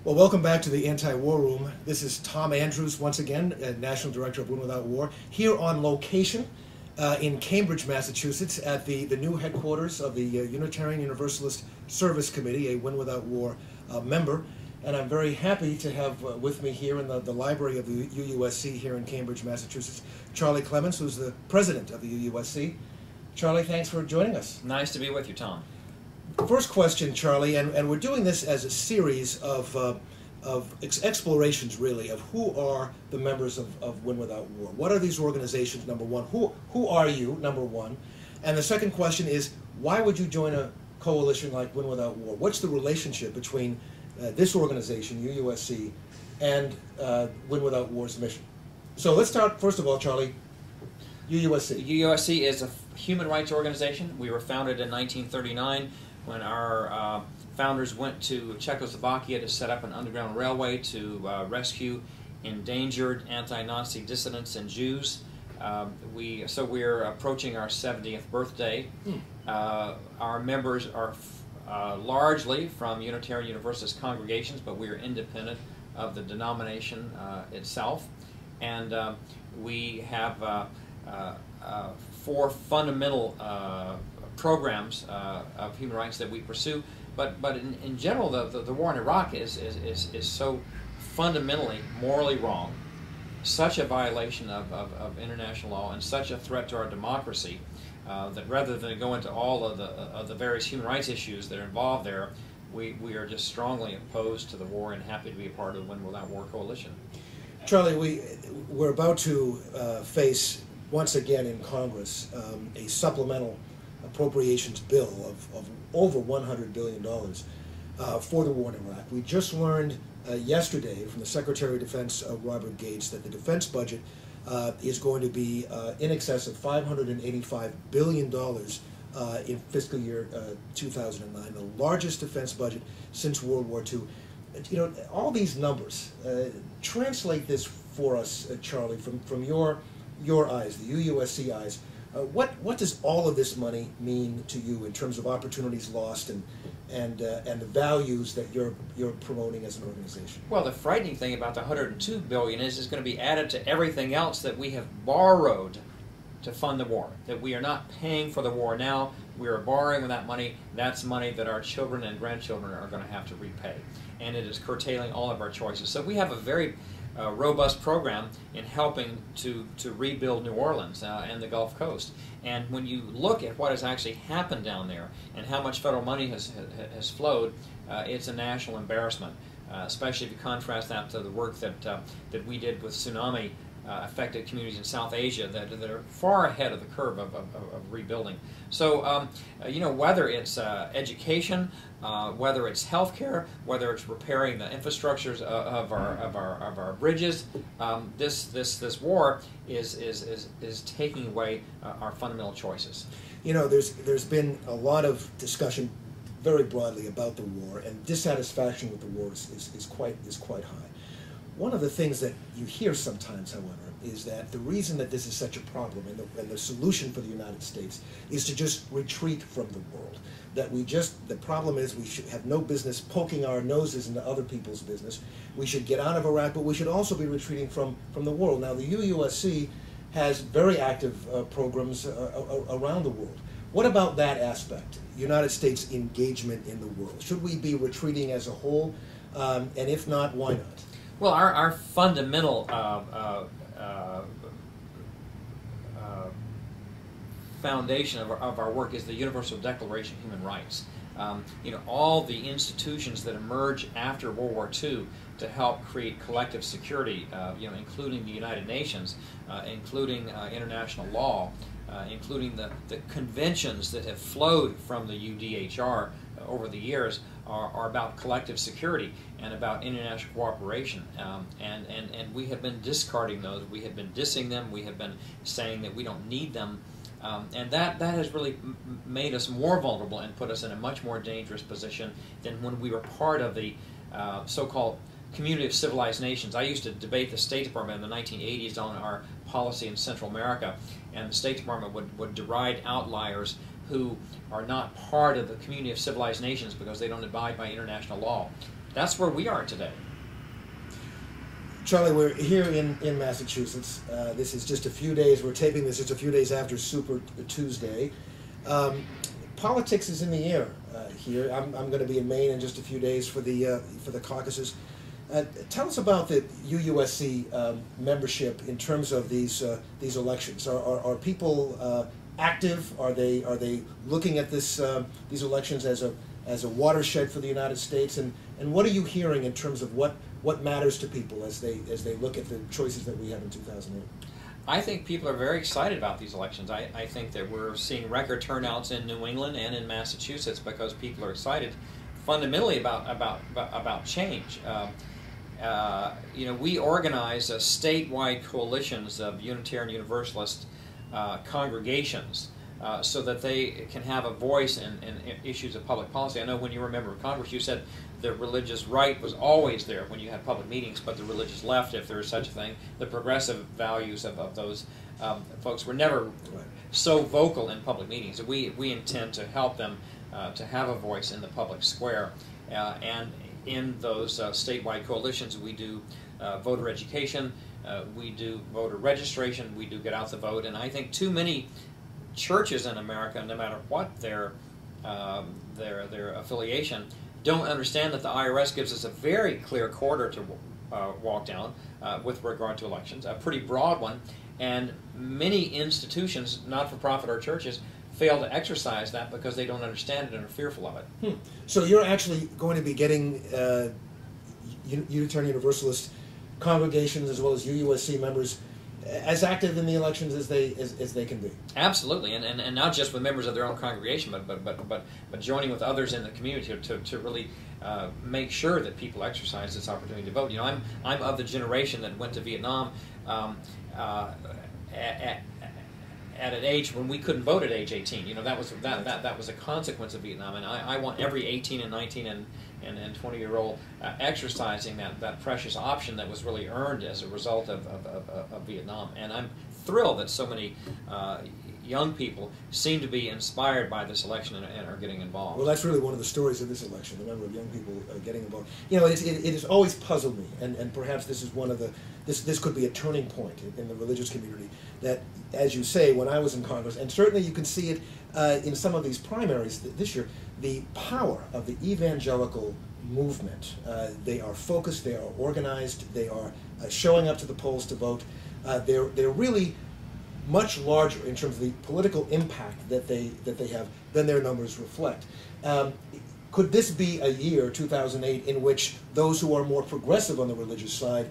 Well, welcome back to the Anti-War Room. This is Tom Andrews, once again, National Director of Win Without War, here on location in Cambridge, Massachusetts, at the new headquarters of the Unitarian Universalist Service Committee, a Win Without War member. And I'm very happy to have with me here in the library of the UUSC here in Cambridge, Massachusetts, Charlie Clements, who's the president of the UUSC. Charlie, thanks for joining us. Nice to be with you, Tom. First question, Charlie, and we're doing this as a series of explorations, really, of who are the members of Win Without War. What are these organizations, number one? Who are you, number one? And the second question is, why would you join a coalition like Win Without War? What's the relationship between this organization, UUSC, and Win Without War's mission? So let's start, first of all, Charlie, UUSC. UUSC is a human rights organization. We were founded in 1939 when our founders went to Czechoslovakia to set up an underground railway to rescue endangered anti-Nazi dissidents and Jews. So we're approaching our 70th birthday. Our members are largely from Unitarian Universalist congregations, but we are independent of the denomination itself. And we have four fundamental programs of human rights that we pursue, but in general, the war in Iraq is so fundamentally morally wrong, such a violation of international law, and such a threat to our democracy that rather than go into all of the various human rights issues that are involved there, we are just strongly opposed to the war and happy to be a part of the Win Without War coalition. Charlie, we're about to face once again in Congress a supplemental appropriations bill of over $100 billion for the war in Iraq. We just learned yesterday from the Secretary of Defense, Robert Gates, that the defense budget is going to be in excess of $585 billion in fiscal year 2009, the largest defense budget since World War II. You know, all these numbers, translate this for us, Charlie, from your eyes, the UUSC eyes. What does all of this money mean to you in terms of opportunities lost and the values that you're promoting as an organization? Well, the frightening thing about the $102 billion is it's going to be added to everything else that we have borrowed to fund the war. That we are not paying for the war now. We are borrowing that money. That's money that our children and grandchildren are going to have to repay, and it is curtailing all of our choices. So we have a very robust program in helping to rebuild New Orleans and the Gulf Coast. And when you look at what has actually happened down there and how much federal money has flowed, it's a national embarrassment, especially if you contrast that to the work that we did with tsunami affected communities in South Asia that are far ahead of the curve of rebuilding. So, you know, whether it's education, whether it's healthcare, whether it's repairing the infrastructures of our bridges, this war is taking away our fundamental choices. You know, there's been a lot of discussion very broadly about the war, and dissatisfaction with the war is quite high. One of the things that you hear sometimes, however, is that the reason that this is such a problem and the solution for the United States is to just retreat from the world. That the problem is we should have no business poking our noses into other people's business. We should get out of Iraq, but we should also be retreating from the world. Now, the UUSC has very active programs around the world. What about that aspect, United States engagement in the world? Should we be retreating as a whole? And if not, why not? Well, our fundamental foundation of our work is the Universal Declaration of Human Rights. You know, all the institutions that emerge after World War II to help create collective security, you know, including the United Nations, including international law, including the conventions that have flowed from the UDHR over the years, are about collective security and about international cooperation. And we have been discarding those. We have been dissing them. We have been saying that we don't need them. And that has really made us more vulnerable and put us in a much more dangerous position than when we were part of the so-called community of civilized nations. I used to debate the State Department in the 1980s on our policy in Central America, and the State Department would deride outliers who are not part of the community of civilized nations because they don't abide by international law. that's where we are today. Charlie, we're here in Massachusetts. This is just a few days, we're taping this just a few days after Super Tuesday. Politics is in the air here. I'm going to be in Maine in just a few days for the caucuses. Tell us about the UUSC membership in terms of these elections. Are people active? Are they looking at these elections as a watershed for the United States? And what are you hearing in terms of what matters to people as they look at the choices that we have in 2008? I think people are very excited about these elections. I think that we're seeing record turnouts in New England and in Massachusetts because people are excited fundamentally about change. We organize statewide coalitions of Unitarian Universalist congregations so that they can have a voice in issues of public policy. I know when you were a member of Congress, you said the religious right was always there when you had public meetings, but the religious left, if there is such a thing, the progressive values of those folks were never so vocal in public meetings. We intend to help them to have a voice in the public square. And in those statewide coalitions, we do voter education, we do voter registration, we do get out the vote, and I think too many churches in America, no matter what their affiliation, don't understand that the IRS gives us a very clear corridor to walk down with regard to elections, a pretty broad one, and many institutions, not-for-profit or churches, fail to exercise that because they don't understand it and are fearful of it. So you're actually going to be getting Unitarian Universalist congregations as well as UUSC members as active in the elections as they can be. Absolutely, and not just with members of their own congregation, but joining with others in the community to really make sure that people exercise this opportunity to vote. I'm of the generation that went to Vietnam at an age when we couldn't vote at age 18. That was a consequence of Vietnam, and I want every 18 and 19 and 20-year-old exercising that precious option that was really earned as a result of Vietnam. And I'm thrilled that so many young people seem to be inspired by this election and are getting involved. Well, that's really one of the stories of this election, the number of young people getting involved. It has always puzzled me, and perhaps this is one of the, this could be a turning point in the religious community, that, as you say, when I was in Congress, and certainly you can see it in some of these primaries this year, the power of the evangelical movement. They are focused, they are organized, they are showing up to the polls to vote. They're really much larger in terms of the political impact that they have than their numbers reflect. Could this be a year, 2008, in which those who are more progressive on the religious side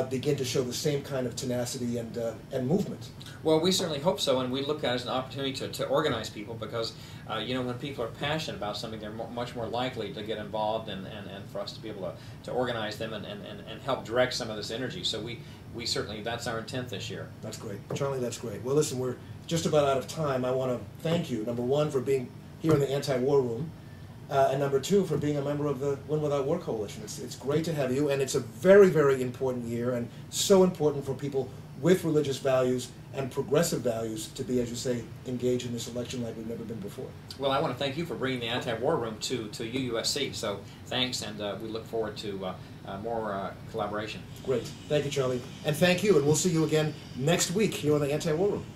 begin to show the same kind of tenacity and movement? Well, we certainly hope so, and we look at it as an opportunity to organize people because, when people are passionate about something, they're much more likely to get involved and for us to be able to organize them and help direct some of this energy. So we certainly, that's our intent this year. That's great. Charlie, that's great. Well, listen, we're just about out of time. I want to thank you, number one, for being here in the Anti-War Room, and number two, for being a member of the Win Without War Coalition. It's great to have you, and it's a very, very important year, and so important for people with religious values and progressive values to be, as you say, engaged in this election like we've never been before. Well, I want to thank you for bringing the Anti-War Room to UUSC, so thanks, and we look forward to more collaboration. Great. Thank you, Charlie. And thank you, and we'll see you again next week here on the Anti-War Room.